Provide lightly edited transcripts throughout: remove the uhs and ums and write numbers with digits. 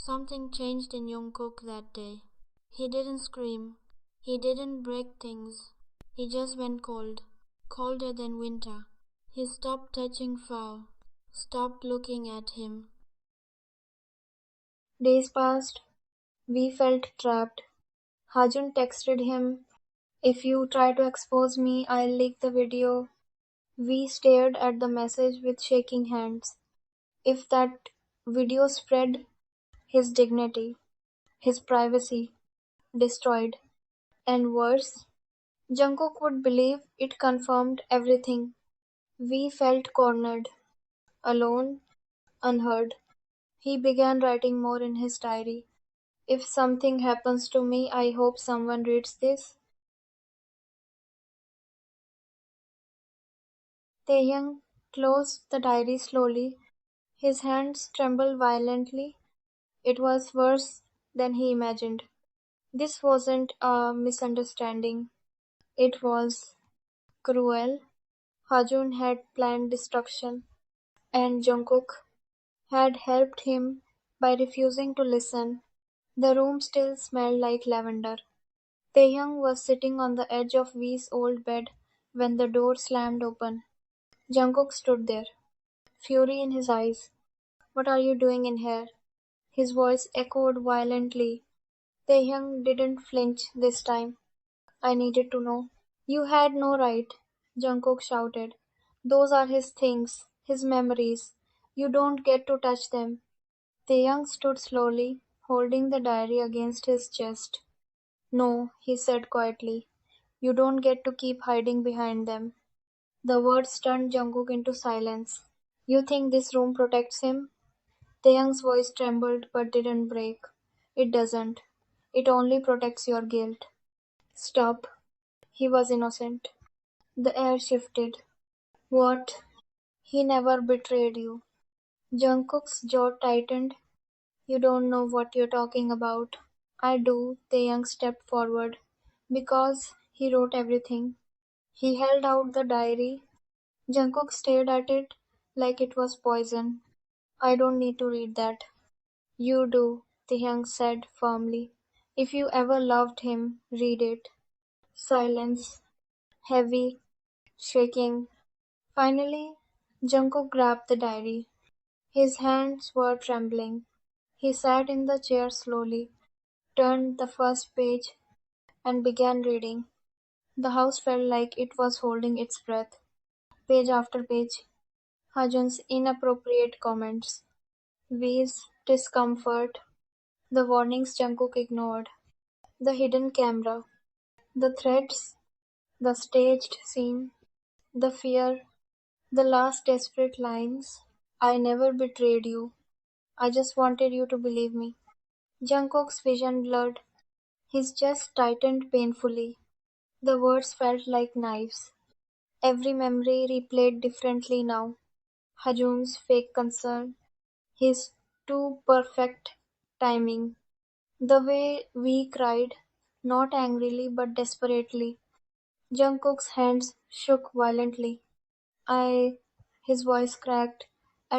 Something changed in Jungkook that day. He didn't scream. He didn't break things. He just went cold. Colder than winter. He stopped touching Fao. Stopped looking at him. Days passed. We felt trapped. Hajun texted him, "If you try to expose me, I'll leak the video." We stared at the message with shaking hands. If that video spread, his dignity, his privacy, destroyed. And worse, Jungkook would believe it confirmed everything. We felt cornered, alone, unheard. He began writing more in his diary. "If something happens to me, I hope someone reads this." Taehyung closed the diary slowly. His hands trembled violently. It was worse than he imagined. This wasn't a misunderstanding. It was cruel. Hajun had planned destruction, and Jungkook had helped him by refusing to listen. The room still smelled like lavender. Taehyung was sitting on the edge of V's old bed when the door slammed open. Jungkook stood there, fury in his eyes. "What are you doing in here?" His voice echoed violently. Taehyung didn't flinch this time. "I needed to know." "You had no right," Jungkook shouted. "Those are his things, his memories. You don't get to touch them." Taehyung stood slowly, holding the diary against his chest. "No," he said quietly. "You don't get to keep hiding behind them." The words turned Jungkook into silence. "You think this room protects him?" Taehyung's voice trembled but didn't break. "It doesn't. It only protects your guilt." "Stop." He was innocent. The air shifted. "What?" "He never betrayed you." Jungkook's jaw tightened. "You don't know what you're talking about." "I do." Taehyung stepped forward. "Because he wrote everything." He held out the diary. Jungkook stared at it like it was poison. "I don't need to read that." "You do," Taehyung said firmly. "If you ever loved him, read it." Silence. Heavy. Shaking. Finally, Jungkook grabbed the diary. His hands were trembling. He sat in the chair slowly, turned the first page, and began reading. The house felt like it was holding its breath. Page after page. Hajun's inappropriate comments. V's discomfort. The warnings Jungkook ignored. The hidden camera. The threats. The staged scene. The fear. The last desperate lines. "I never betrayed you. I just wanted you to believe me." Jungkook's vision blurred. His chest tightened painfully. The words felt like knives. Every memory replayed differently now. Hajun's fake concern. His too perfect timing. The way we cried, not angrily but desperately. Jungkook's hands shook violently. I. His voice cracked.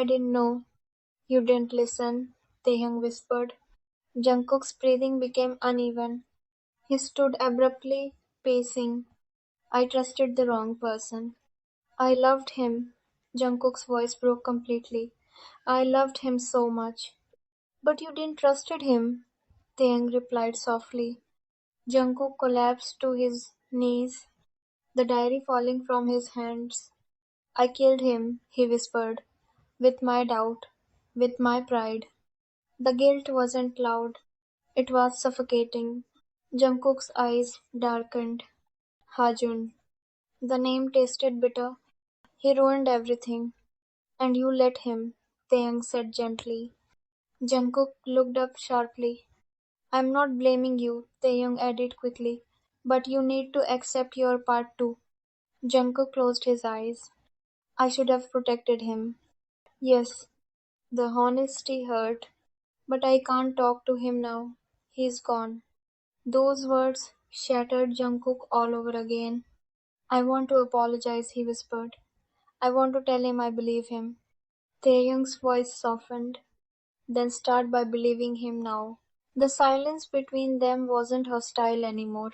"I didn't know." "You didn't listen," Taehyung whispered. Jungkook's breathing became uneven. He stood abruptly, pacing. "I trusted the wrong person." "I loved him." Jungkook's voice broke completely. "I loved him so much." "But you didn't trusted him," Taehyung replied softly. Jungkook collapsed to his knees, the diary falling from his hands. "I killed him," he whispered, "with my doubt, with my pride." The guilt wasn't loud. It was suffocating. Jungkook's eyes darkened. "Hajun." The name tasted bitter. "He ruined everything." "And you let him," Taeyang said gently. Jungkook looked up sharply. "I'm not blaming you," Taeyong added quickly. "But you need to accept your part too." Jungkook closed his eyes. "I should have protected him." "Yes." The honesty hurt. "But I can't talk to him now. He's gone." Those words shattered Jungkook all over again. "I want to apologize," he whispered. "I want to tell him I believe him." Taeyong's voice softened. then start by believing him now. The silence between them wasn't hostile anymore.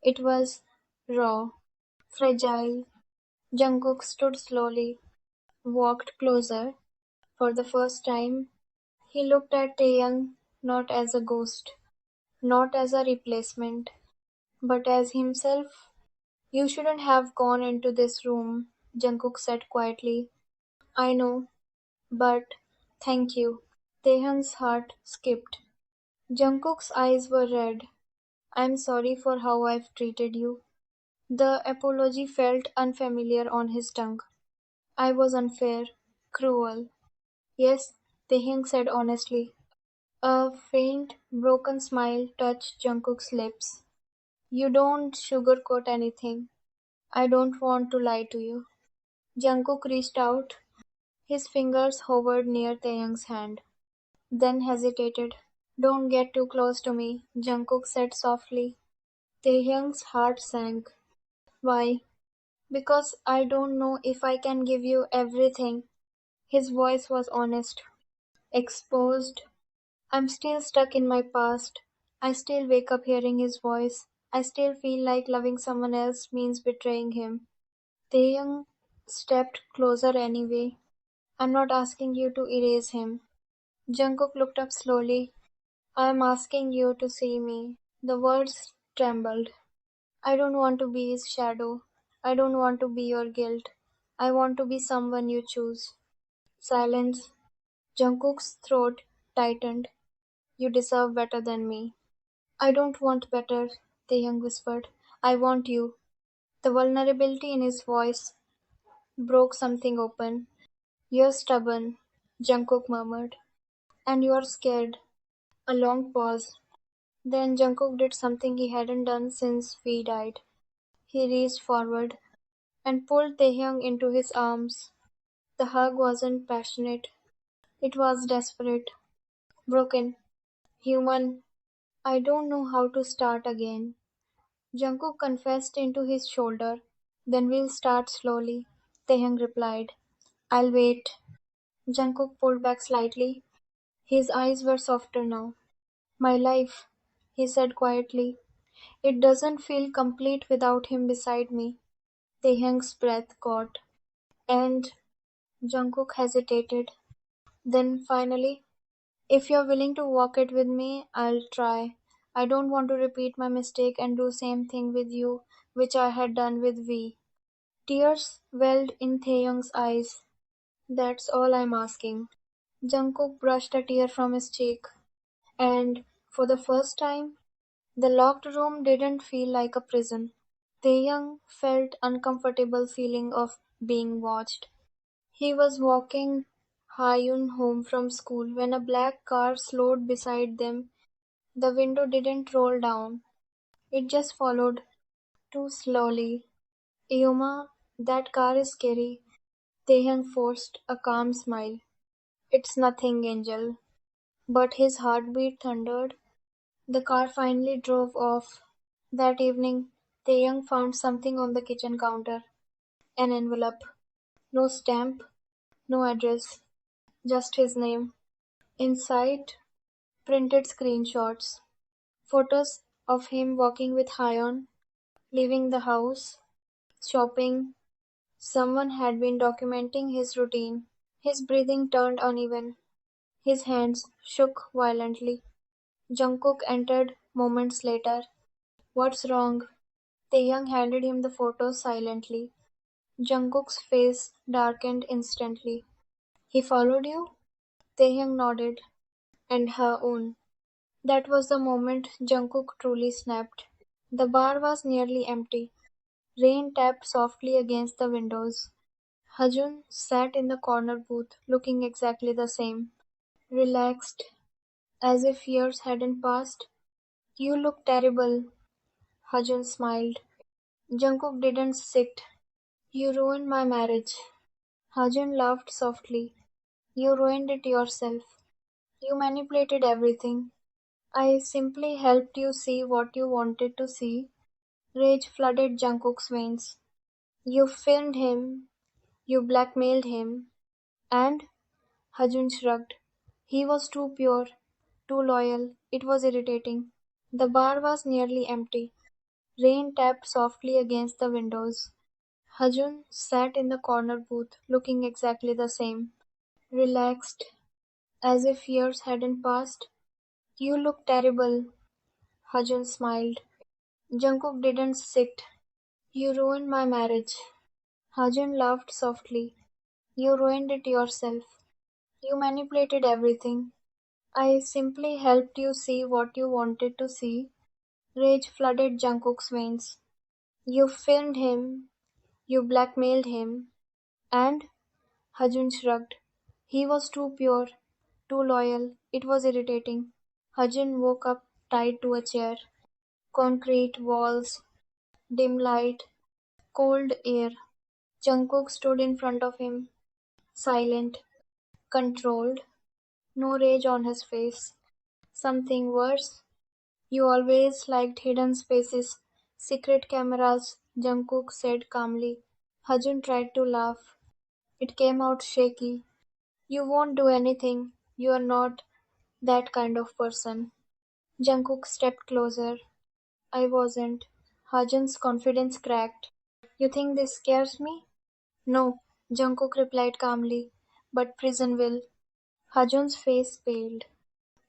It was raw, fragile. Jungkook stood slowly, walked closer. For the first time, he looked at Taehyung not as a ghost, not as a replacement, but as himself. You shouldn't have gone into this room, Jungkook said quietly. I know, but thank you. Taehyung's heart skipped. Jungkook's eyes were red. I'm sorry for how I've treated you. The apology felt unfamiliar on his tongue. I was unfair, cruel. Yes, Taehyung said honestly. A faint, broken smile touched Jungkook's lips. You don't sugarcoat anything. I don't want to lie to you. Jungkook reached out. His fingers hovered near Taehyung's hand, then hesitated. Don't get too close to me, Jungkook said softly. Taehyung's heart sank. Why? Because I don't know if I can give you everything. His voice was honest, exposed. I'm still stuck in my past. I still wake up hearing his voice. I still feel like loving someone else means betraying him. Taehyung stepped closer anyway. I'm not asking you to erase him. Jungkook looked up slowly. I'm asking you to see me. The words trembled. I don't want to be his shadow. I don't want to be your guilt. I want to be someone you choose. Silence. Jungkook's throat tightened. You deserve better than me. I don't want better, Taehyung whispered. I want you. The vulnerability in his voice broke something open. You're stubborn, Jungkook murmured. And you're scared. A long pause. Then Jungkook did something he hadn't done since V died. He reached forward and pulled Taehyung into his arms. The hug wasn't passionate. It was desperate, broken, human. I don't know how to start again. Jungkook confessed into his shoulder. Then we'll start slowly, Taehyung replied. I'll wait. Jungkook pulled back slightly. His eyes were softer now. My life, he said quietly. It doesn't feel complete without him beside me. Taehyung's breath caught, and Jungkook hesitated. Then finally, if you're willing to walk it with me, I'll try. I don't want to repeat my mistake and do same thing with you, which I had done with V. Tears welled in Taehyung's eyes. That's all I'm asking. Jungkook brushed a tear from his cheek, and for the first time, the locked room didn't feel like a prison. Taehyung felt uncomfortable feeling of being watched. He was walking Hajun home from school when a black car slowed beside them. The window didn't roll down. It just followed, too slowly. Yuma, that car is scary. Taehyung forced a calm smile. It's nothing, Angel. But his heartbeat thundered. The car finally drove off. That evening, Taehyung found something on the kitchen counter. An envelope. No stamp, no address, just his name. Inside, printed screenshots. Photos of him walking with Hyon, leaving the house, shopping. Someone had been documenting his routine. His breathing turned uneven. His hands shook violently. Jungkook entered moments later. What's wrong? Taehyung handed him the photos silently. Jungkook's face darkened instantly. He followed you? Taehyung nodded. And her own. That was the moment Jungkook truly snapped. The bar was nearly empty. Rain tapped softly against the windows. Hajun sat in the corner booth, looking exactly the same. Relaxed, as if years hadn't passed. You look terrible, Hajun smiled. Jungkook didn't sit. You ruined my marriage. Hajun laughed softly. You ruined it yourself. You manipulated everything. I simply helped you see what you wanted to see. Rage flooded Jungkook's veins. You filmed him, you blackmailed him, and Hajun shrugged. He was too pure, too loyal. It was irritating. The bar was nearly empty. Rain tapped softly against the windows. Hajun sat in the corner booth, looking exactly the same, relaxed, as if years hadn't passed. You look terrible, Hajun smiled. Jungkook didn't sit. You ruined my marriage. Hajun laughed softly. You ruined it yourself. You manipulated everything. I simply helped you see what you wanted to see. Rage flooded Jungkook's veins. You filmed him, you blackmailed him, and Hajun shrugged. He was too pure, too loyal. It was irritating. Hajun woke up tied to a chair. Concrete walls, dim light, cold air. Jungkook stood in front of him, silent, controlled, no rage on his face. Something worse. You always liked hidden spaces, secret cameras, Jungkook said calmly. Hajun tried to laugh. It came out shaky. You won't do anything. You are not that kind of person. Jungkook stepped closer. I wasn't. Hajun's confidence cracked. You think this scares me? No, Jungkook replied calmly. But prison will. Hajun's face paled.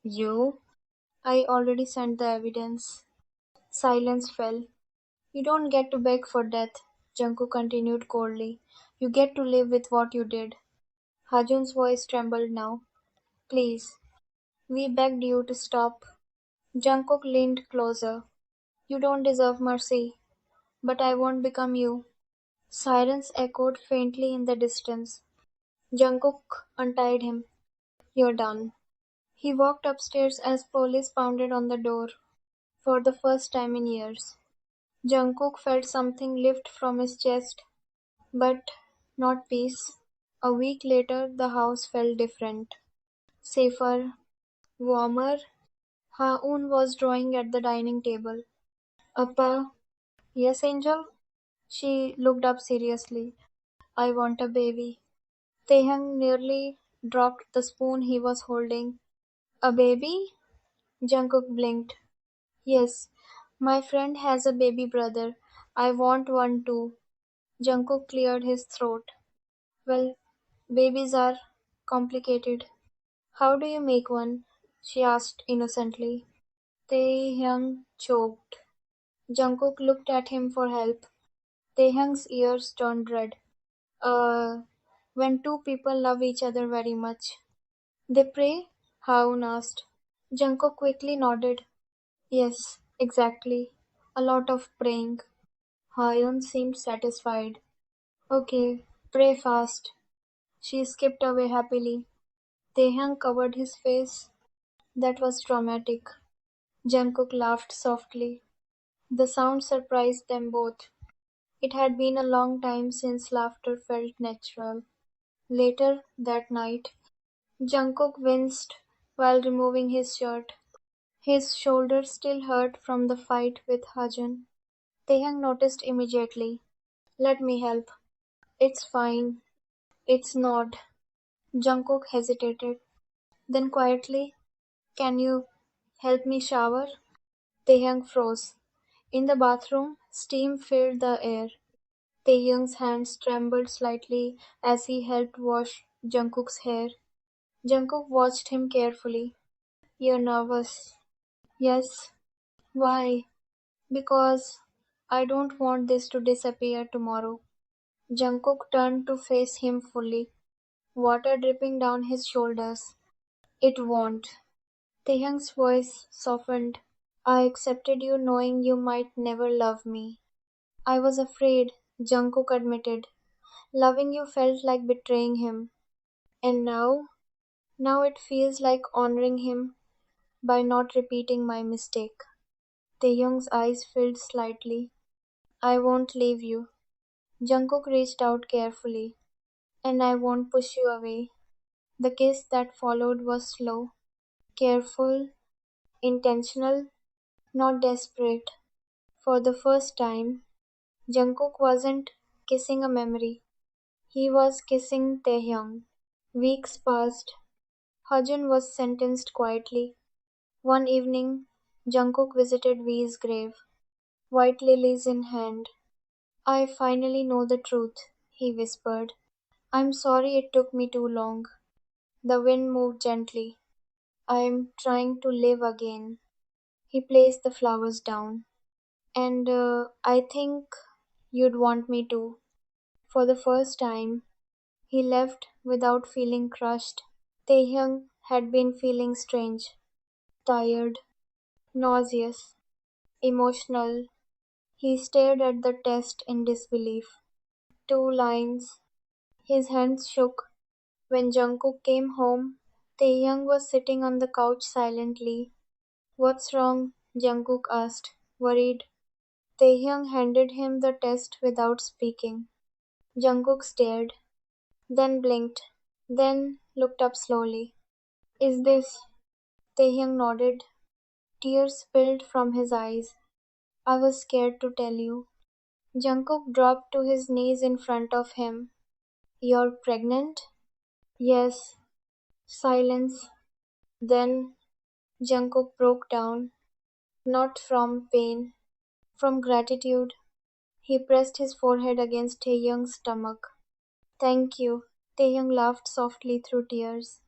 You? I already sent the evidence. Silence fell. You don't get to beg for death, Jungkook continued coldly. You get to live with what you did. Hajun's voice trembled now. Please. We begged you to stop. Jungkook leaned closer. You don't deserve mercy, but I won't become you. Sirens echoed faintly in the distance. Jungkook untied him. You're done. He walked upstairs as police pounded on the door. For the first time in years, Jungkook felt something lift from his chest, but not peace. A week later, the house felt different. Safer, warmer. Haun was drawing at the dining table. Appa, yes, Angel? She looked up seriously. I want a baby. Taehyung nearly dropped the spoon he was holding. A baby? Jungkook blinked. Yes, my friend has a baby brother. I want one too. Jungkook cleared his throat. Well, babies are complicated. How do you make one? She asked innocently. Taehyung choked. Jungkook looked at him for help. Taehyung's ears turned red. Uh, when two people love each other very much. They pray? Haun asked. Jungkook quickly nodded. Yes, exactly. A lot of praying. Haun seemed satisfied. Okay, pray fast. She skipped away happily. Taehyung covered his face. That was traumatic. Jungkook laughed softly. The sound surprised them both. It had been a long time since laughter felt natural. Later that night, Jungkook winced while removing his shirt. His shoulder still hurt from the fight with Hajun. Taehyung noticed immediately. Let me help. It's fine. It's not. Jungkook hesitated. Then quietly, can you help me shower? Taehyung froze. In the bathroom, steam filled the air. Taehyung's hands trembled slightly as he helped wash Jungkook's hair. Jungkook watched him carefully. You're nervous. Yes. Why? Because I don't want this to disappear tomorrow. Jungkook turned to face him fully, water dripping down his shoulders. It won't. Taehyung's voice softened. I accepted you knowing you might never love me. I was afraid, Jungkook admitted. Loving you felt like betraying him. And now it feels like honoring him by not repeating my mistake. Taehyung's eyes filled slightly. I won't leave you. Jungkook reached out carefully. And I won't push you away. The kiss that followed was slow, careful, intentional, not desperate. For the first time, Jungkook wasn't kissing a memory. He was kissing Taehyung. Weeks passed. Hajun was sentenced quietly. One evening, Jungkook visited V's grave, white lilies in hand. I finally know the truth, he whispered. I'm sorry it took me too long. The wind moved gently. I'm trying to live again. He placed the flowers down. And I think you'd want me to. For the first time, he left without feeling crushed. Taehyung had been feeling strange, tired, nauseous, emotional. He stared at the test in disbelief. Two lines. His hands shook. When Jungkook came home, Taehyung was sitting on the couch silently. What's wrong? Jungkook asked, worried. Taehyung handed him the test without speaking. Jungkook stared, then blinked, then looked up slowly. Is this? Taehyung nodded. Tears spilled from his eyes. I was scared to tell you. Jungkook dropped to his knees in front of him. You're pregnant? Yes. Silence. Then Jungkook broke down, not from pain, from gratitude. He pressed his forehead against Taehyung's stomach. Thank you. Taehyung laughed softly through tears.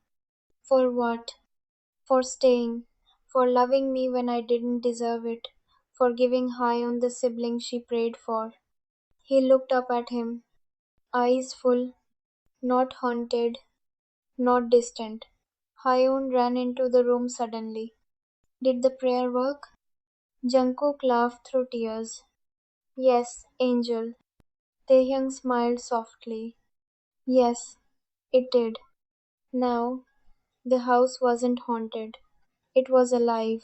For what? For staying. For loving me when I didn't deserve it. For giving high on the sibling she prayed for. He looked up at him, eyes full, not haunted, not distant. Hyun ran into the room suddenly. Did the prayer work? Jungkook laughed through tears. Yes, Angel. Taehyung smiled softly. Yes, it did. Now, the house wasn't haunted. It was alive.